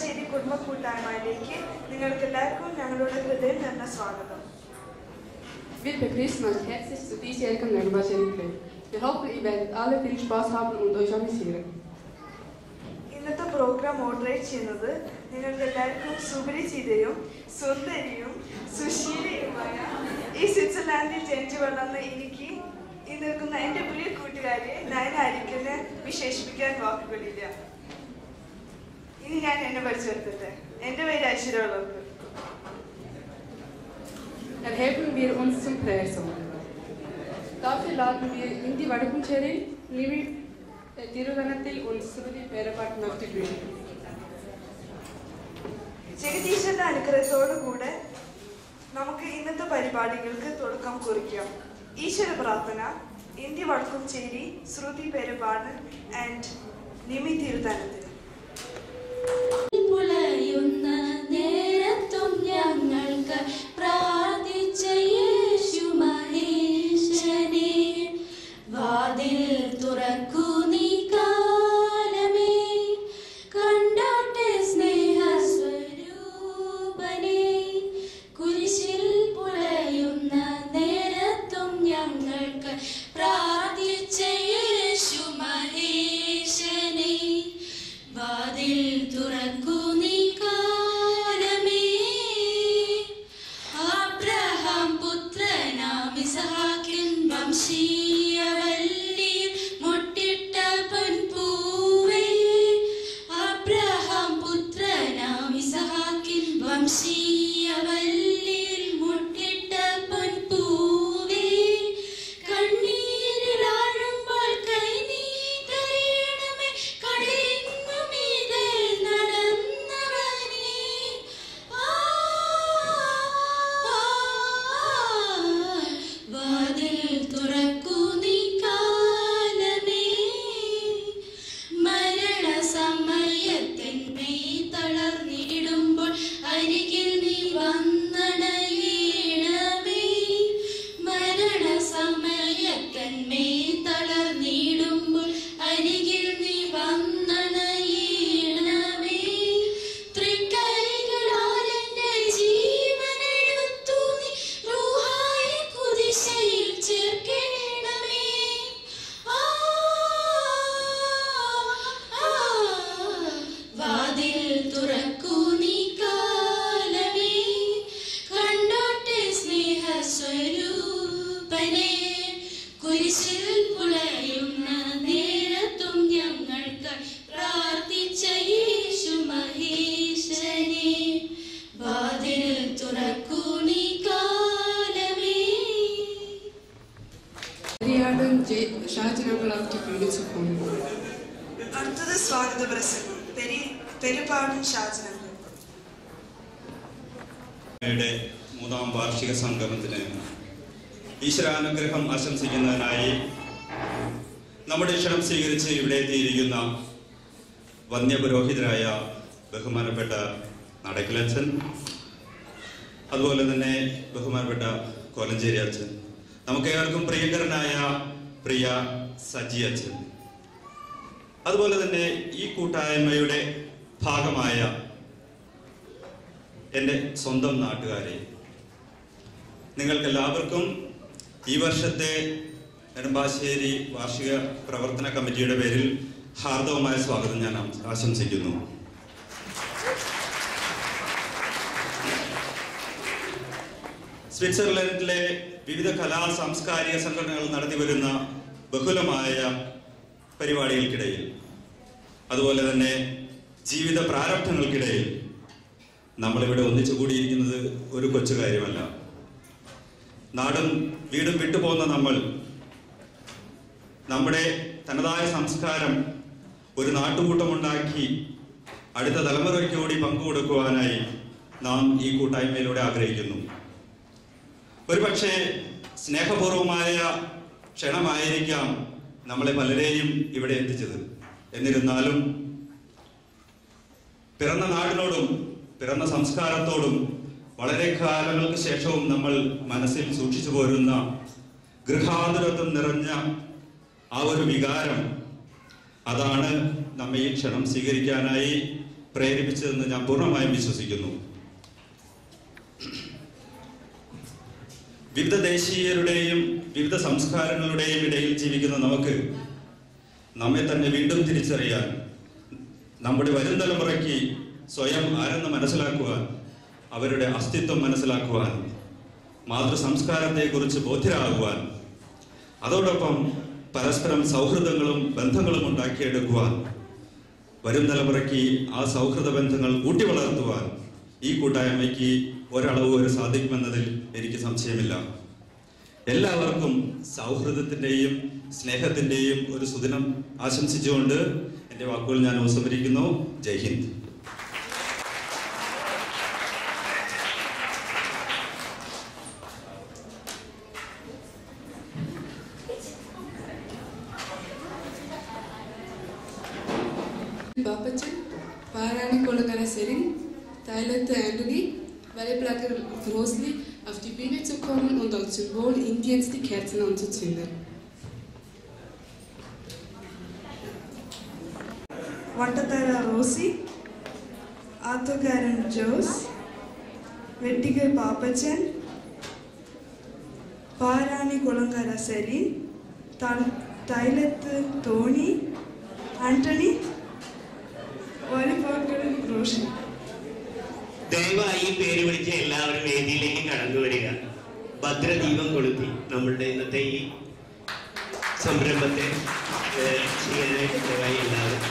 ശരി കുടുംബ കൂട്ടായ്മയിലേക്ക് നിങ്ങൾക്കെല്ലാവർക്കും ഞങ്ങളുടെ ഹൃദയം നിറഞ്ഞ സ്വാഗതം. Wir begrüßen euch herzlich zu diesjährigen Neubauschädel. Wir hoffen, ihr werdet alle viel Spaß haben und euch amüsieren. ഇന്നത്തെ പ്രോഗ്രാം മോഡറേറ്റ് ചെയ്യുന്നത് നിങ്ങൾക്കെല്ലാവർക്കും സുപരിചിതയും സുന്ദരിയും സുശീലയുമായ ഈ സ്വിറ്റ്സർലാൻഡിൽ ജനിച്ചു വളർന്ന എനിക്ക് ഈ നിൽക്കുന്ന എൻ്റെ പ്രിയ കൂട്ടുകാരിയെ നയനായിരിക്കുന്ന വിശേഷിപ്പിക്കാൻ വാക്കുകളില്ല. ഇനി ഞാൻ എന്നെ പരിചയപ്പെടുത്തട്ടെ. എൻ്റെ പേര് ഐശ്വര്യമുള്ളവർക്ക്. Erheben wir uns zum Prayers-Song. Dafür laden wir Indi Vadapuncheri, Nimi Tiruvanathil und Sruthi Perapat auf die Bühne. ജഗദീശന്റെ അനുഗ്രഹത്തോടുകൂടെ നമുക്ക് ഇന്നത്തെ പരിപാടികൾക്ക് തുടക്കം കുറിക്കാം. ഈശ്വര പ്രാർത്ഥന, ഇന്ത്യ വടക്കുംചേരി, ശ്രുതി പെരുപാട് ആൻഡ് നിമി തിരുവനന്തപുരം. പുലയുന്ന നേരത്തും ഞങ്ങൾക്ക് പ്രാർത്ഥിച്ച യേശു മഹേശനെ വാതിൽ തുറക്കൂ നീ കാലമേ കണ്ടോട്ടെ സ്നേഹസ്വരൂപനെ കുരിശിൽ പുലയുന്ന നേരത്തും ഞങ്ങൾക്ക് പ്രാർത്ഥിച്ച യേശു മഹേശനെ വാതിൽ തുറക്കൂ നീ കാലമേ അബ്രഹാം പുത്രനാം ഇസ്ഹാക്കിൻ വംശീയവല്ലിയിൽ മുട്ടിട്ട പൊൻപൂവേ അബ്രഹാം പുത്രനാം ഇസ്ഹാക്കിൻ വംശീയവല്ലിയിൽ മുട്ടിട്ട പൊൻപൂവേ കണ്ണീരിലാഴുമ്പോൾ കൈ നീ തരയണമേ കടലിന്നു മീതെ നടന്നവനേ വാതിൽ തുറക്കൂ നീ കാലമേ മരണസമയത്തിന്മേ തളർന്നിടുമ്പോൾ അരികിൽ നീ വന്നണയണമേ മരണസമയത്തിന്മേ തളർന്നിടുമ്പോൾ അരികിൽ നീ വന്നണയണമേ തൃക്കൈകളാൽ എൻ്റെ ജീവനെടുത്തു നീ റൂഹായി കുരിശിൽ ചേർക്കണമേ വാതിൽ തുറക്കൂ നീ കാലമേ കണ്ടോട്ടെ സ്നേഹസ്വരൂപനെ കുരിശിൽ പുലയുന്ന നേരത്തും ഞങ്ങൾക്ക് പ്രാർത്ഥിച്ച യേശു മഹേശനെ വാതിൽ തുറക്കൂ നീ കാലമേ. Riaden Shahjanangal auf die Bühne zu kommen. അടുത്തത് സ്വാഗത പ്രസംഗം. പെരുപാടും ഷാജനങ്ങൾ. മൂന്നാം വാർഷിക സംഗമത്തിന് ഈശ്വരാനുഗ്രഹം ആശംസിക്കുന്നതിനായി നമ്മുടെ ക്ഷണം സ്വീകരിച്ച് ഇവിടെ എത്തിയിരിക്കുന്ന വന്യപുരോഹിതരായ ബഹുമാനപ്പെട്ട നടക്കിലച്ഛൻ, അതുപോലെ തന്നെ ബഹുമാനപ്പെട്ട കോലഞ്ചേരി അച്ഛൻ, നമുക്കേവർക്കും പ്രിയങ്കരനായ പ്രിയ സജി അച്ഛൻ, അതുപോലെ തന്നെ ഈ കൂട്ടായ്മയുടെ ഭാഗമായ എൻ്റെ സ്വന്തം നാട്ടുകാരെ, നിങ്ങൾക്കെല്ലാവർക്കും ഈ വർഷത്തെ നെടുമ്പാശ്ശേരി വാർഷിക പ്രവർത്തന കമ്മിറ്റിയുടെ പേരിൽ ഹാർദവമായ സ്വാഗതം ഞാൻ ആശംസിക്കുന്നു. സ്വിറ്റ്സർലൻഡിലെ വിവിധ കലാ സാംസ്കാരിക സംഘടനകൾ നടത്തിവരുന്ന ബഹുലമായ പരിപാടികൾക്കിടയിൽ, അതുപോലെ തന്നെ ജീവിത പ്രാരബ്ധങ്ങൾക്കിടയിൽ നമ്മളിവിടെ ഒന്നിച്ചു കൂടിയിരിക്കുന്നത് ഒരു കൊച്ചു കാര്യമല്ല. നാടും വീടും വിട്ടുപോകുന്ന നമ്മൾ നമ്മുടെ തനതായ സംസ്കാരം ഒരു നാട്ടുകൂട്ടമുണ്ടാക്കി അടുത്ത തലമുറയ്ക്ക് കൂടി പങ്കുകൊടുക്കുവാനായി നാം ഈ കൂട്ടായ്മയിലൂടെ ആഗ്രഹിക്കുന്നു. ഒരുപക്ഷെ സ്നേഹപൂർവമായ ക്ഷണമായിരിക്കാം നമ്മളെ പലരെയും ഇവിടെ എത്തിച്ചത്. എന്നിരുന്നാലും പിറന്ന നാടിനോടും പിറന്ന സംസ്കാരത്തോടും വളരെ കാലങ്ങൾക്ക് ശേഷവും നമ്മൾ മനസ്സിൽ സൂക്ഷിച്ചു പോരുന്ന ഗൃഹാതുരത്വം നിറഞ്ഞ ആ ഒരു വികാരം, അതാണ് നമ്മെ ഈ ക്ഷണം സ്വീകരിക്കാനായി പ്രേരിപ്പിച്ചതെന്ന് ഞാൻ പൂർണ്ണമായും വിശ്വസിക്കുന്നു. വിവിധ ദേശീയരുടെയും വിവിധ സംസ്കാരങ്ങളുടെയും ഇടയിൽ ജീവിക്കുന്ന നമുക്ക് നമ്മെ തന്നെ വീണ്ടും തിരിച്ചറിയാൻ, നമ്മുടെ വരും തലമുറയ്ക്ക് സ്വയം ആരെന്ന് മനസ്സിലാക്കുവാൻ, അവരുടെ അസ്തിത്വം മനസ്സിലാക്കുവാൻ, മാതൃസംസ്കാരത്തെക്കുറിച്ച് ബോധ്യരാകുവാൻ, അതോടൊപ്പം പരസ്പരം സൗഹൃദങ്ങളും ബന്ധങ്ങളും ഉണ്ടാക്കിയെടുക്കുവാൻ, വരും തലമുറയ്ക്ക് ആ സൗഹൃദ ബന്ധങ്ങൾ ഊട്ടി വളർത്തുവാൻ ഈ കൂട്ടായ്മയ്ക്ക് ഒരളവ് വരെ സാധിക്കുമെന്നതിൽ എനിക്ക് സംശയമില്ല. എല്ലാവർക്കും സൗഹൃദത്തിൻ്റെയും സ്നേഹത്തിൻ്റെയും ഒരു സുദിനം ആശംസിച്ചുകൊണ്ട് എൻ്റെ വാക്കുകൾ ഞാൻ ഉപസംഹരിക്കുന്നു. ജയ് Hind. Bapachen, Parani Kolakara Serin, Tyler Anthony, Werblacker Großli auf die Bühne zu kommen und als Symbol Indiens die Kerzen anzuzünden. Vattathara Rosy, Aathukaran Jose, Vettickal Pappachan, Parani Kulangara Seline, Thailath Thoni, Antony, വലിപ്പാക്കൽ Roshan. ദയവായി ഈ പേര് വിളിച്ച എല്ലാവരും വേദിയിലേക്ക് കടന്നു വരിക. ഭദ്രദീപം കൊളുത്തി നമ്മളുടെ ഇന്നത്തെ ഈ സംരംഭത്തെ ചെയ്യാനായിട്ട് ദയവായി എല്ലാവരും